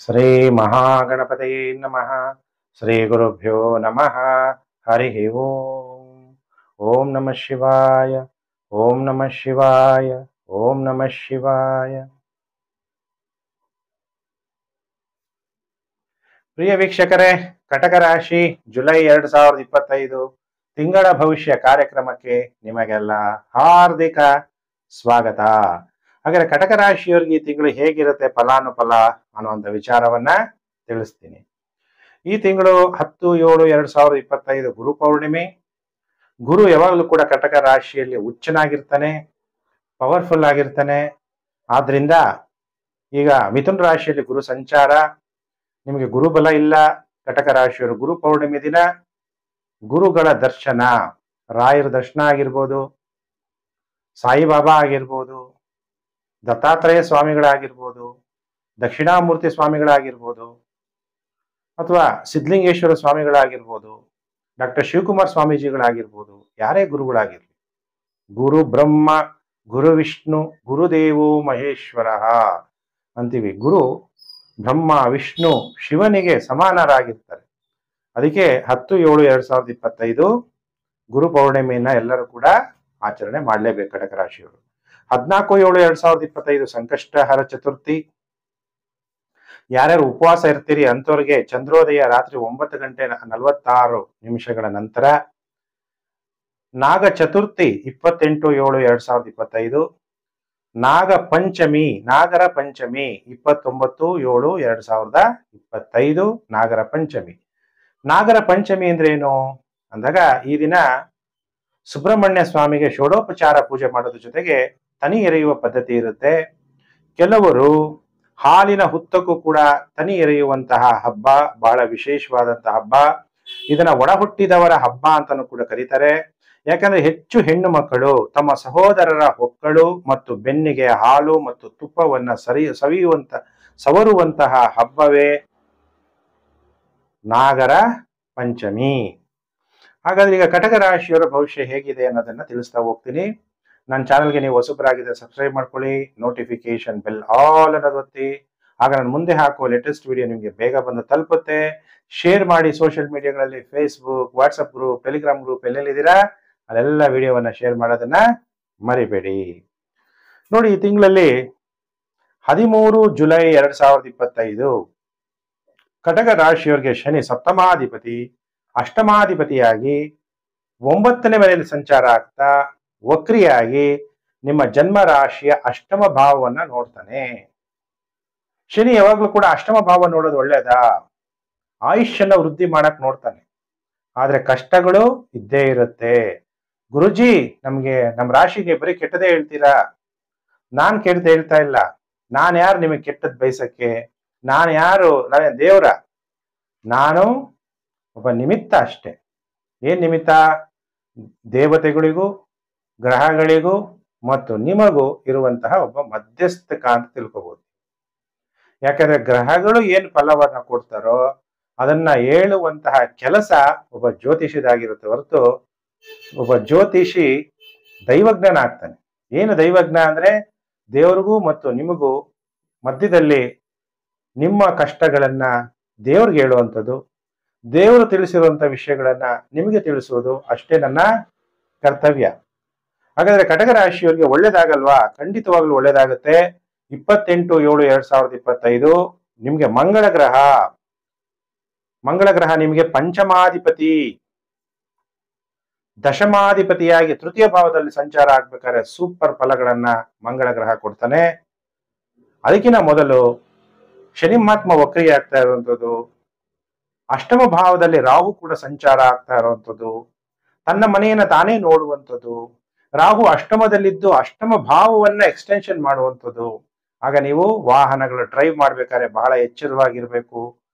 ಶ್ರೀ ಮಹಾಗಣಪತಯೇ ನಮಃ. ಶ್ರೀ ಗುರುಭ್ಯೋ ನಮಃ. ಹರಿ ಓಂ. ಓಂ ನಮಃ ಶಿವಾಯ. ಓಂ ನಮಃ ಶಿವಾಯ. ಓಂ ನಮಃ ಶಿವಾಯ. ಪ್ರಿಯ ವೀಕ್ಷಕರೇ, ಕಟಕ ರಾಶಿ ಜುಲೈ 2025 ತಿಂಗಳ ಭವಿಷ್ಯ ಕಾರ್ಯಕ್ರಮಕ್ಕೆ ನಿಮಗೆಲ್ಲ ಹಾರ್ದಿಕ ಸ್ವಾಗತ. ಹಾಗಾದ್ರೆ ಕಟಕ ರಾಶಿಯವರಿಗೆ ಈ ತಿಂಗಳು ಹೇಗಿರುತ್ತೆ ಫಲಾನುಫಲ ಅನ್ನುವಂಥ ವಿಚಾರವನ್ನ ತಿಳಿಸ್ತೀನಿ. ಈ ತಿಂಗಳು 10/7/2025 ಗುರು ಪೌರ್ಣಿಮೆ. ಗುರು ಯಾವಾಗಲೂ ಕೂಡ ಕಟಕ ರಾಶಿಯಲ್ಲಿ ಉಚ್ಚನಾಗಿರ್ತಾನೆ, ಪವರ್ಫುಲ್ ಆಗಿರ್ತಾನೆ. ಆದ್ರಿಂದ ಈಗ ಮಿಥುನ ರಾಶಿಯಲ್ಲಿ ಗುರು ಸಂಚಾರ, ನಿಮಗೆ ಗುರುಬಲ ಇಲ್ಲ. ಕಟಕ ರಾಶಿಯವರು ಗುರು ಪೌರ್ಣಿಮೆ ದಿನ ಗುರುಗಳ ದರ್ಶನ, ರಾಯರ ದರ್ಶನ ಆಗಿರ್ಬೋದು, ಸಾಯಿಬಾಬಾ ಆಗಿರ್ಬೋದು, ದತ್ತಾತ್ರೇಯ ಸ್ವಾಮಿಗಳಾಗಿರ್ಬೋದು, ದಕ್ಷಿಣಾಮೂರ್ತಿ ಸ್ವಾಮಿಗಳಾಗಿರ್ಬೋದು, ಅಥವಾ ಸಿದ್ಧಲಿಂಗೇಶ್ವರ ಸ್ವಾಮಿಗಳಾಗಿರ್ಬೋದು, ಡಾಕ್ಟರ್ ಶಿವಕುಮಾರ್ ಸ್ವಾಮೀಜಿಗಳಾಗಿರ್ಬೋದು, ಯಾರೇ ಗುರುಗಳಾಗಿರ್ಲಿ, ಗುರು ಬ್ರಹ್ಮ, ಗುರು ವಿಷ್ಣು, ಗುರುದೇವೋ ಮಹೇಶ್ವರ ಅಂತೀವಿ. ಗುರು ಬ್ರಹ್ಮ, ವಿಷ್ಣು, ಶಿವನಿಗೆ ಸಮಾನರಾಗಿರ್ತಾರೆ. ಅದಕ್ಕೆ 10/7/2025 ಗುರು ಪೌರ್ಣಿಮೆಯನ್ನ ಎಲ್ಲರೂ ಕೂಡ ಆಚರಣೆ ಮಾಡಲೇಬೇಕು ಕಟಕ ರಾಶಿಯವರು. 14/7/2025 ಸಂಕಷ್ಟಹರ ಚತುರ್ಥಿ. ಯಾರ್ಯಾರು ಉಪವಾಸ ಇರ್ತೀರಿ ಅಂತವ್ರಿಗೆ ಚಂದ್ರೋದಯ ರಾತ್ರಿ 9:46 ನಂತರ. ನಾಗ ಚತುರ್ಥಿ 28/7/2025. ನಾಗ ಪಂಚಮಿ, ನಾಗರ ಪಂಚಮಿ 29/7/2025 ನಾಗರ ಪಂಚಮಿ. ನಾಗರ ಪಂಚಮಿ ಅಂದ್ರೆ ಏನು ಅಂದಾಗ, ಈ ದಿನ ಸುಬ್ರಹ್ಮಣ್ಯ ಸ್ವಾಮಿಗೆ ಷೋಡೋಪಚಾರ ಪೂಜೆ ಮಾಡೋದ್ರ ಜೊತೆಗೆ ತನಿ ಎರೆಯುವ ಪದ್ಧತಿ ಇರುತ್ತೆ. ಕೆಲವರು ಹಾಲಿನ ಹುತ್ತಕ್ಕೂ ಕೂಡ ತನಿ ಎರೆಯುವಂತಹ ಹಬ್ಬ ಬಹಳ ವಿಶೇಷವಾದಂತಹ ಹಬ್ಬ. ಇದನ್ನ ಒಡ ಹುಟ್ಟಿದವರ ಹಬ್ಬ ಅಂತಾನೂ ಕೂಡ ಕರೀತಾರೆ. ಯಾಕಂದ್ರೆ ಹೆಚ್ಚು ಹೆಣ್ಣು ಮಕ್ಕಳು ತಮ್ಮ ಸಹೋದರರ ಹೊಕ್ಕಳು ಮತ್ತು ಬೆನ್ನಿಗೆ ಹಾಲು ಮತ್ತು ತುಪ್ಪವನ್ನ ಸವರುವಂತಹ ಹಬ್ಬವೇ ನಾಗರ ಪಂಚಮಿ. ಹಾಗಾದ್ರೆ ಈಗ ಕಟಕ ರಾಶಿಯವರ ಭವಿಷ್ಯ ಹೇಗಿದೆ ಅನ್ನೋದನ್ನ ತಿಳಿಸ್ತಾ ಹೋಗ್ತೀನಿ. ನನ್ನ ಚಾನಲ್ಗೆ ನೀವು ಹೊಸಬರಾಗಿದ್ದರೆ ಸಬ್ಸ್ಕ್ರೈಬ್ ಮಾಡ್ಕೊಳ್ಳಿ, ನೋಟಿಫಿಕೇಶನ್ ಬೆಲ್ ಆಲ್ ಅನ್ನೋದು ಒತ್ತಿ. ಆಗ ನಾನು ಮುಂದೆ ಹಾಕುವ ಲೇಟೆಸ್ಟ್ ವಿಡಿಯೋ ನಿಮಗೆ ಬೇಗ ಬಂದು ತಲುಪುತ್ತೆ. ಶೇರ್ ಮಾಡಿ ಸೋಷಿಯಲ್ ಮೀಡಿಯಾಗಳಲ್ಲಿ, Facebook, WhatsApp group, Telegram group ಎಲ್ಲೆಲ್ಲಿದ್ದೀರಾ ಅಲ್ಲೆಲ್ಲ ವಿಡಿಯೋವನ್ನ ಶೇರ್ ಮಾಡೋದನ್ನ ಮರಿಬೇಡಿ. ನೋಡಿ, ಈ ತಿಂಗಳಲ್ಲಿ 13 ಜುಲೈ 2025 ಕಟಕ ರಾಶಿಯವರಿಗೆ ಶನಿ ಸಪ್ತಮಾಧಿಪತಿ ಅಷ್ಟಮಾಧಿಪತಿಯಾಗಿ 9ನೇ ಮನೆಯಲ್ಲಿ ಸಂಚಾರ ಆಗ್ತಾ ವಕ್ರಿಯಾಗಿ ನಿಮ್ಮ ಜನ್ಮ ರಾಶಿಯ ಅಷ್ಟಮ ಭಾವವನ್ನ ನೋಡ್ತಾನೆ. ಶನಿ ಯಾವಾಗ್ಲೂ ಕೂಡ ಅಷ್ಟಮ ಭಾವ ನೋಡೋದು ಒಳ್ಳೇದಾ? ಆಯುಷ್ಯನ್ನ ವೃದ್ಧಿ ಮಾಡಕ್ ನೋಡ್ತಾನೆ. ಆದ್ರೆ ಕಷ್ಟಗಳು ಇದ್ದೇ ಇರುತ್ತೆ. ಗುರುಜಿ, ನಮ್ಮ ರಾಶಿಗೆ ಬರೀ ಕೆಟ್ಟದೇ ಹೇಳ್ತೀರಾ? ನಾನ್ ಕೆಟ್ಟದ್ದು ಹೇಳ್ತಾ ಇಲ್ಲ. ನಾನ್ ಯಾರು ನಿಮಗೆ ಕೆಟ್ಟದ್ ಬಯಸಕ್ಕೆ? ನಾನು ಯಾರು? ನಾನೇ ದೇವ್ರ? ನಾನು ಒಬ್ಬ ನಿಮಿತ್ತ ಅಷ್ಟೆ. ಏನ್ ನಿಮಿತ್ತ? ದೇವತೆಗಳಿಗೂ ಗ್ರಹಗಳಿಗೂ ಮತ್ತು ನಿಮಗೂ ಇರುವಂತಹ ಒಬ್ಬ ಮಧ್ಯಸ್ಥಕ ಅಂತ ತಿಳ್ಕೋಬಹುದು. ಯಾಕಂದ್ರೆ ಗ್ರಹಗಳು ಏನ್ ಫಲವನ್ನ ಕೊಡ್ತಾರೋ ಅದನ್ನ ಹೇಳುವಂತಹ ಕೆಲಸ ಒಬ್ಬ ಜ್ಯೋತಿಷಿದಾಗಿರುತ್ತೆ ಹೊರತು ಒಬ್ಬ ಜ್ಯೋತಿಷಿ ದೈವಜ್ಞನಾಗ್ತಾನೆ. ಏನು ದೈವಜ್ಞ ಅಂದ್ರೆ, ದೇವರಿಗೂ ಮತ್ತು ನಿಮಗೂ ಮಧ್ಯದಲ್ಲಿ ನಿಮ್ಮ ಕಷ್ಟಗಳನ್ನ ದೇವ್ರಿಗೆ ಹೇಳುವಂಥದ್ದು, ದೇವರು ತಿಳಿಸಿರುವಂತ ವಿಷಯಗಳನ್ನ ನಿಮಗೆ ತಿಳಿಸುವುದು ಅಷ್ಟೇ ನನ್ನ ಕರ್ತವ್ಯ. ಹಾಗಾದ್ರೆ ಕಟಕ ರಾಶಿಯವರಿಗೆ ಒಳ್ಳೇದಾಗಲ್ವಾ? ಖಂಡಿತವಾಗ್ಲೂ ಒಳ್ಳೇದಾಗುತ್ತೆ. 28/7/2025 ನಿಮ್ಗೆ ಮಂಗಳ ಗ್ರಹ ನಿಮಗೆ ಪಂಚಮಾಧಿಪತಿ, ದಶಮಾಧಿಪತಿಯಾಗಿ ತೃತೀಯ ಭಾವದಲ್ಲಿ ಸಂಚಾರ ಆಗ್ಬೇಕಾದ್ರೆ ಸೂಪರ್ ಫಲಗಳನ್ನ ಮಂಗಳ ಗ್ರಹ ಕೊಡ್ತಾನೆ. ಅದಕ್ಕಿಂತ ಮೊದಲು ಶನಿ ಮಹಾತ್ಮ ವಕ್ರಿ ಆಗ್ತಾ ಇರುವಂಥದ್ದು, ಅಷ್ಟಮ ಭಾವದಲ್ಲಿ ರಾಹು ಕೂಡ ಸಂಚಾರ ಆಗ್ತಾ ಇರುವಂಥದ್ದು, ತನ್ನ ಮನೆಯನ್ನ ತಾನೇ ನೋಡುವಂಥದ್ದು, ರಾಹು ಅಷ್ಟಮದಲ್ಲಿದ್ದು ಅಷ್ಟಮ ಭಾವವನ್ನ ಎಕ್ಸ್ಟೆನ್ಷನ್ ಮಾಡುವಂಥದ್ದು. ಆಗ ನೀವು ವಾಹನಗಳು ಡ್ರೈವ್ ಮಾಡ್ಬೇಕಾದ್ರೆ ಬಹಳ ಎಚ್ಚರವಾಗಿರ್ಬೇಕು.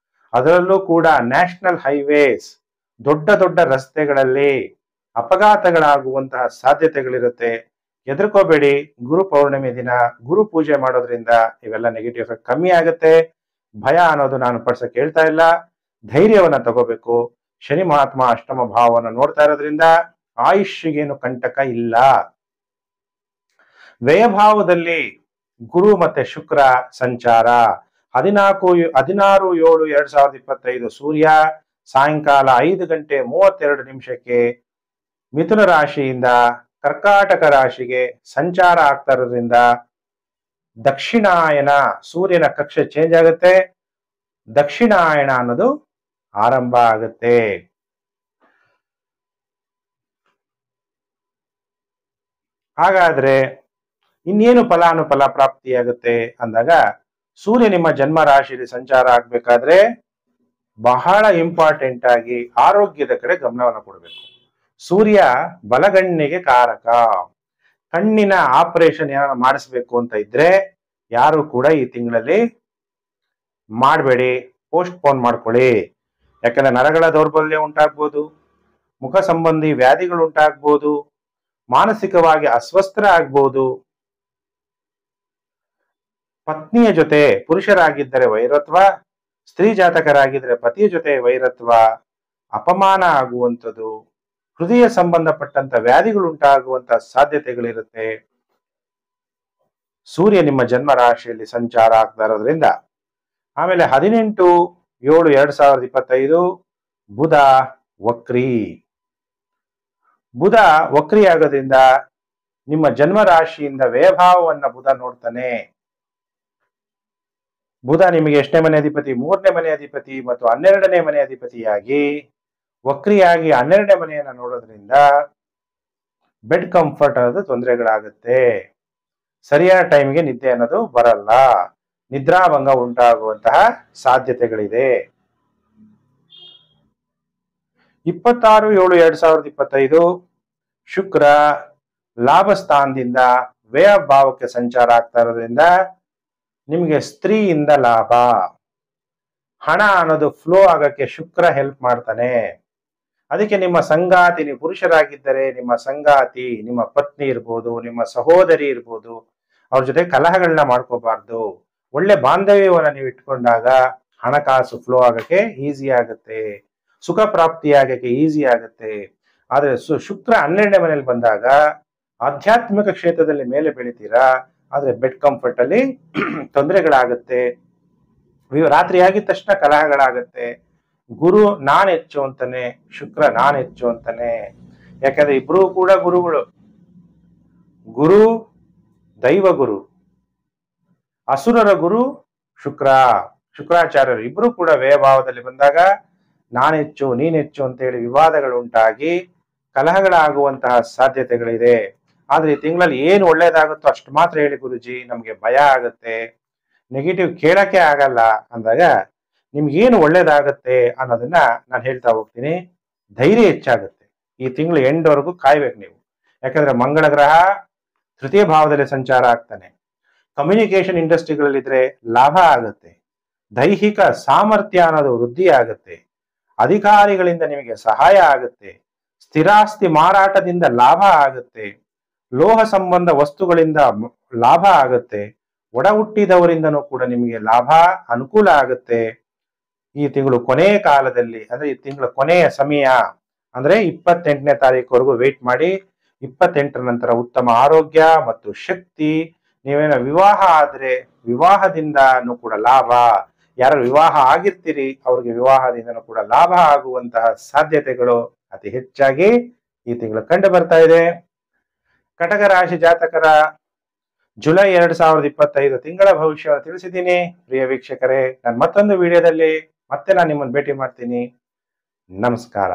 ಅದರಲ್ಲೂ ಕೂಡ ನ್ಯಾಷನಲ್ ಹೈವೇಸ್, ದೊಡ್ಡ ದೊಡ್ಡ ರಸ್ತೆಗಳಲ್ಲಿ ಅಪಘಾತಗಳಾಗುವಂತಹ ಸಾಧ್ಯತೆಗಳಿರುತ್ತೆ. ಹೆದರ್ಕೋಬೇಡಿ. ಗುರು ಪೌರ್ಣಿಮೆ ದಿನ ಗುರು ಪೂಜೆ ಮಾಡೋದ್ರಿಂದ ಇವೆಲ್ಲ ನೆಗೆಟಿವ್ ಎಫೆಕ್ಟ್ ಕಮ್ಮಿ ಆಗುತ್ತೆ. ಭಯ ಅನ್ನೋದು ನಾನು ಪಡ್ಸಕ್ ಹೇಳ್ತಾ ಇಲ್ಲ, ಧೈರ್ಯವನ್ನ ತಗೋಬೇಕು. ಶನಿ ಮಹಾತ್ಮ ಅಷ್ಟಮ ಭಾವವನ್ನು ನೋಡ್ತಾ ಇರೋದ್ರಿಂದ ಆಯುಷ್ಯಗೇನು ಕಂಟಕ ಇಲ್ಲ. ವ್ಯಯಭಾವದಲ್ಲಿ ಗುರು ಮತ್ತೆ ಶುಕ್ರ ಸಂಚಾರ 16/7/2025 ಸೂರ್ಯ ಸಾಯಂಕಾಲ 5:32 ಮಿಥುನ ರಾಶಿಯಿಂದ ಕರ್ಕಾಟಕ ರಾಶಿಗೆ ಸಂಚಾರ ಆಗ್ತಾ ಇರೋದ್ರಿಂದ ದಕ್ಷಿಣಾಯನ, ಸೂರ್ಯನ ಕಕ್ಷೆ ಚೇಂಜ್ ಆಗುತ್ತೆ, ದಕ್ಷಿಣಾಯನ ಅನ್ನೋದು ಆರಂಭ ಆಗುತ್ತೆ. ಹಾಗಾದ್ರೆ ಇನ್ನೇನು ಫಲಾನುಫಲ ಪ್ರಾಪ್ತಿಯಾಗುತ್ತೆ ಅಂದಾಗ, ಸೂರ್ಯ ನಿಮ್ಮ ಜನ್ಮ ರಾಶಿಯಲ್ಲಿ ಸಂಚಾರ ಆಗ್ಬೇಕಾದ್ರೆ ಬಹಳ ಇಂಪಾರ್ಟೆಂಟ್ ಆಗಿ ಆರೋಗ್ಯದ ಕಡೆ ಗಮನವನ್ನು ಕೊಡಬೇಕು. ಸೂರ್ಯ ಬಲಗಣ್ಣಿಗೆ ಕಾರಕ. ಕಣ್ಣಿನ ಆಪರೇಷನ್ ಏನಾದ್ರು ಮಾಡಿಸ್ಬೇಕು ಅಂತ ಇದ್ರೆ ಯಾರು ಕೂಡ ಈ ತಿಂಗಳಲ್ಲಿ ಮಾಡಬೇಡಿ, ಪೋಸ್ಟ್ ಪೋನ್ ಮಾಡ್ಕೊಳ್ಳಿ. ಯಾಕಂದ್ರೆ ನರಗಳ ದೌರ್ಬಲ್ಯ ಉಂಟಾಗ್ಬೋದು, ಮುಖ ಸಂಬಂಧಿ ವ್ಯಾಧಿಗಳು ಉಂಟಾಗ್ಬೋದು, ಮಾನಸಿಕವಾಗಿ ಅಸ್ವಸ್ಥ ಆಗ್ಬೋದು, ಪತ್ನಿಯ ಜೊತೆ ಪುರುಷರಾಗಿದ್ದರೆ ವೈರತ್ವ, ಸ್ತ್ರೀ ಜಾತಕರಾಗಿದ್ದರೆ ಪತಿಯ ಜೊತೆ ವೈರತ್ವ, ಅಪಮಾನ ಆಗುವಂಥದ್ದು, ಹೃದಯ ಸಂಬಂಧಪಟ್ಟಂತ ವ್ಯಾಧಿಗಳು ಉಂಟಾಗುವಂತ ಸಾಧ್ಯತೆಗಳಿರುತ್ತೆ. ಸೂರ್ಯ ನಿಮ್ಮ ಜನ್ಮ ರಾಶಿಯಲ್ಲಿ ಸಂಚಾರ ಆಗ್ತಾ ಇರೋದ್ರಿಂದ. ಆಮೇಲೆ 18/7/2025 ಬುಧ ವಕ್ರಿ. ಬುಧ ವಕ್ರಿ ಆಗೋದ್ರಿಂದ ನಿಮ್ಮ ಜನ್ಮ ರಾಶಿಯಿಂದ ವ್ಯಯಭಾವವನ್ನ ಬುಧ ನೋಡ್ತಾನೆ. ಬುಧ ನಿಮಗೆ 8ನೇ ಮನೆ ಅಧಿಪತಿ, 3ನೇ ಮನೆ ಅಧಿಪತಿ ಮತ್ತು 12ನೇ ಮನೆ ಅಧಿಪತಿಯಾಗಿ ವಕ್ರಿಯಾಗಿ 12ನೇ ಮನೆಯನ್ನ ನೋಡೋದ್ರಿಂದ ಬೆಡ್ ಕಂಫರ್ಟ್ ಅನ್ನೋದು ತೊಂದರೆಗಳಾಗುತ್ತೆ. ಸರಿಯಾದ ಟೈಮ್ಗೆ ನಿದ್ದೆ ಅನ್ನೋದು ಬರಲ್ಲ, ನಿದ್ರಾಭಂಗ ಉಂಟಾಗುವಂತಹ ಸಾಧ್ಯತೆಗಳಿದೆ. 26/7/2025 ಶುಕ್ರ ಲಾಭಸ್ಥಾನದಿಂದ ವ್ಯಯ ಭಾವಕ್ಕೆ ಸಂಚಾರ ಆಗ್ತಾ ಇರೋದ್ರಿಂದ ನಿಮಗೆ ಸ್ತ್ರೀಯಿಂದ ಲಾಭ, ಹಣ ಅನ್ನೋದು ಫ್ಲೋ ಆಗಕ್ಕೆ ಶುಕ್ರ ಹೆಲ್ಪ್ ಮಾಡ್ತಾನೆ. ಅದಕ್ಕೆ ನಿಮ್ಮ ಸಂಗಾತಿ, ನೀವು ಪುರುಷರಾಗಿದ್ದರೆ ನಿಮ್ಮ ಸಂಗಾತಿ, ನಿಮ್ಮ ಪತ್ನಿ ಇರ್ಬೋದು, ನಿಮ್ಮ ಸಹೋದರಿ ಇರ್ಬೋದು, ಅವ್ರ ಜೊತೆ ಕಲಹಗಳನ್ನ ಮಾಡ್ಕೋಬಾರ್ದು. ಒಳ್ಳೆ ಬಾಂಧವ್ಯವನ್ನ ನೀವು ಇಟ್ಕೊಂಡಾಗ ಹಣಕಾಸು ಫ್ಲೋ ಆಗಕ್ಕೆ ಈಸಿ ಆಗುತ್ತೆ, ಸುಖ ಪ್ರಾಪ್ತಿ ಆಗಕ್ಕೆ ಈಸಿ ಆಗುತ್ತೆ. ಆದ್ರೆ ಶುಕ್ರ 12ನೇ ಮನೆಯಲ್ಲಿ ಬಂದಾಗ ಆಧ್ಯಾತ್ಮಿಕ ಕ್ಷೇತ್ರದಲ್ಲಿ ಮೇಲೆ ಬೆಳಿತೀರಾ, ಆದ್ರೆ ಬೆಡ್ ಕಂಫರ್ಟ್ ಅಲ್ಲಿ ತೊಂದರೆಗಳಾಗುತ್ತೆ. ರಾತ್ರಿ ಆಗಿದ ತಕ್ಷಣ ಕಲಹಗಳಾಗತ್ತೆ. ಗುರು ನಾನ್ ಹೆಚ್ಚು ಅಂತಾನೆ, ಶುಕ್ರ ನಾನ್ ಹೆಚ್ಚು ಅಂತಾನೆ. ಯಾಕಂದ್ರೆ ಇಬ್ರು ಕೂಡ ಗುರುಗಳು. ಗುರು ದೈವ ಗುರು, ಅಸುರರ ಗುರು ಶುಕ್ರಾಚಾರ್ಯರು ಇಬ್ರು ಕೂಡ ವ್ಯಯಭಾವದಲ್ಲಿ ಬಂದಾಗ ನಾನ್ ಹೆಚ್ಚು ನೀನ್ ಹೆಚ್ಚು ಅಂತ ಹೇಳಿ ವಿವಾದಗಳು ಉಂಟಾಗಿ ಕಲಹಗಳಾಗುವಂತಹ ಸಾಧ್ಯತೆಗಳಿದೆ. ಆದ್ರೆ ಈ ತಿಂಗಳಲ್ಲಿ ಏನು ಒಳ್ಳೇದಾಗುತ್ತೋ ಅಷ್ಟು ಮಾತ್ರ ಹೇಳಿ ಗುರುಜಿ, ನಮ್ಗೆ ಭಯ ಆಗುತ್ತೆ, ನೆಗೆಟಿವ್ ಕೇಳಕ್ಕೆ ಆಗಲ್ಲ ಅಂದಾಗ ನಿಮ್ಗೇನು ಒಳ್ಳೇದಾಗತ್ತೆ ಅನ್ನೋದನ್ನ ನಾನು ಹೇಳ್ತಾ ಹೋಗ್ತೀನಿ. ಧೈರ್ಯ ಹೆಚ್ಚಾಗುತ್ತೆ. ಈ ತಿಂಗಳು ಎಂಡ್ವರೆಗೂ ಕಾಯ್ಬೇಕು ನೀವು. ಯಾಕಂದ್ರೆ ಮಂಗಳ ಗ್ರಹ ತೃತೀಯ ಭಾವದಲ್ಲಿ ಸಂಚಾರ ಆಗ್ತಾನೆ. ಕಮ್ಯುನಿಕೇಶನ್ ಇಂಡಸ್ಟ್ರಿಗಳಲ್ಲಿದ್ರೆ ಲಾಭ ಆಗುತ್ತೆ, ದೈಹಿಕ ಸಾಮರ್ಥ್ಯ ಅನ್ನೋದು ವೃದ್ಧಿ ಆಗುತ್ತೆ, ಅಧಿಕಾರಿಗಳಿಂದ ನಿಮಗೆ ಸಹಾಯ ಆಗುತ್ತೆ, ಸ್ಥಿರಾಸ್ತಿ ಮಾರಾಟದಿಂದ ಲಾಭ ಆಗುತ್ತೆ, ಲೋಹ ಸಂಬಂಧ ವಸ್ತುಗಳಿಂದ ಲಾಭ ಆಗುತ್ತೆ, ಒಡ ಹುಟ್ಟಿದವರಿಂದನೂ ಕೂಡ ನಿಮಗೆ ಲಾಭ ಅನುಕೂಲ ಆಗುತ್ತೆ. ಈ ತಿಂಗಳು ಕೊನೆಯ ಕಾಲದಲ್ಲಿ, ಅಂದ್ರೆ ಈ ತಿಂಗಳ ಕೊನೆಯ ಸಮಯ ಅಂದ್ರೆ 28ನೇ ತಾರೀಕುವರೆಗೂ ವೇಟ್ ಮಾಡಿ. 28ರ ನಂತರ ಉತ್ತಮ ಆರೋಗ್ಯ ಮತ್ತು ಶಕ್ತಿ. ನೀವೇನೋ ವಿವಾಹ ಆದ್ರೆ ವಿವಾಹದಿಂದನೂ ಕೂಡ ಲಾಭ, ಯಾರು ವಿವಾಹ ಆಗಿರ್ತೀರಿ ಅವ್ರಿಗೆ ವಿವಾಹದಿಂದನೂ ಕೂಡ ಲಾಭ ಆಗುವಂತಹ ಸಾಧ್ಯತೆಗಳು ಅತಿ ಹೆಚ್ಚಾಗಿ ಈ ತಿಂಗಳು ಕಂಡು ಬರ್ತಾ ಇದೆ. ಕಟಕ ರಾಶಿ ಜಾತಕರ ಜುಲೈ 2025 ತಿಂಗಳ ಭವಿಷ್ಯವನ್ನು ತಿಳಿಸಿದ್ದೀನಿ. ಪ್ರಿಯ ವೀಕ್ಷಕರೇ, ನಾನು ಮತ್ತೊಂದು ವಿಡಿಯೋದಲ್ಲಿ ಮತ್ತೆ ನಾನು ನಿಮ್ಮನ್ನು ಭೇಟಿ ಮಾಡ್ತೀನಿ. ನಮಸ್ಕಾರ.